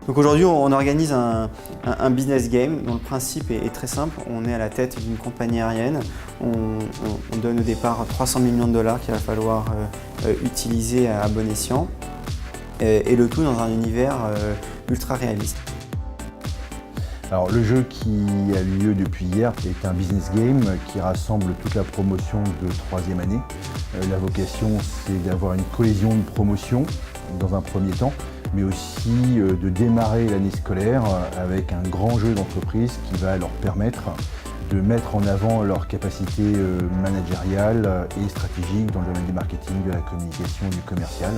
Donc aujourd'hui, on organise un business game dont le principe est très simple. On est à la tête d'une compagnie aérienne. On donne au départ 300 millions de dollars qu'il va falloir utiliser à bon escient. Et le tout dans un univers ultra réaliste. Alors, le jeu qui a lieu depuis hier est un business game qui rassemble toute la promotion de 3e année. La vocation, c'est d'avoir une cohésion de promotion dans un premier temps, mais aussi de démarrer l'année scolaire avec un grand jeu d'entreprise qui va leur permettre de mettre en avant leurs capacités managériales et stratégiques dans le domaine du marketing, de la communication et du commercial.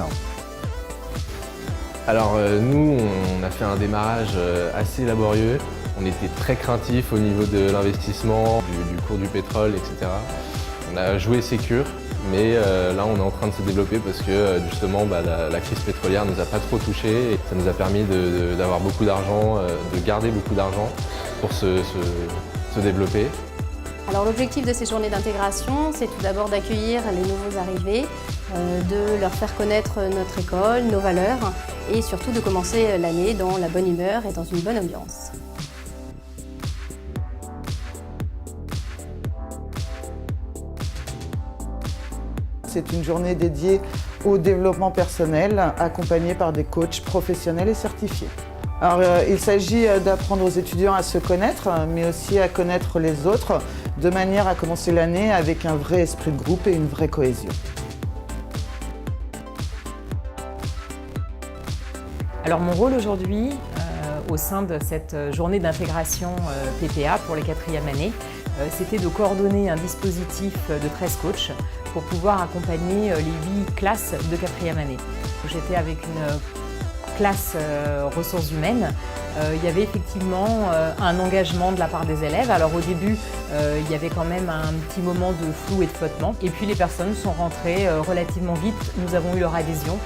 Alors nous, on a fait un démarrage assez laborieux. On était très craintifs au niveau de l'investissement, du cours du pétrole, etc. On a joué sécure, mais là on est en train de se développer parce que justement la crise pétrolière ne nous a pas trop touchés et ça nous a permis d'avoir beaucoup d'argent, de garder beaucoup d'argent pour se développer. Alors l'objectif de ces journées d'intégration, c'est tout d'abord d'accueillir les nouveaux arrivés, de leur faire connaître notre école, nos valeurs et surtout de commencer l'année dans la bonne humeur et dans une bonne ambiance. C'est une journée dédiée au développement personnel, accompagnée par des coachs professionnels et certifiés. Alors, il s'agit d'apprendre aux étudiants à se connaître, mais aussi à connaître les autres, de manière à commencer l'année avec un vrai esprit de groupe et une vraie cohésion. Alors mon rôle aujourd'hui, au sein de cette journée d'intégration PPA pour les 4e années, c'était de coordonner un dispositif de 13 coachs pour pouvoir accompagner les 8 classes de 4e année. J'étais avec une classe ressources humaines. Il y avait effectivement un engagement de la part des élèves. Alors au début, il y avait quand même un petit moment de flou et de flottement. Et puis les personnes sont rentrées relativement vite. Nous avons eu leur adhésion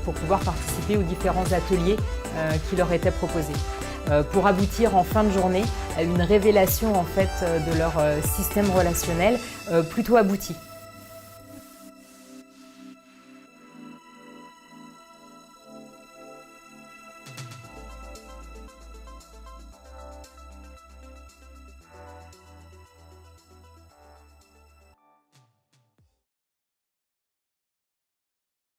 pour pouvoir participer aux différents ateliers qui leur étaient proposés. Pour aboutir en fin de journée à une révélation en fait, de leur système relationnel plutôt abouti.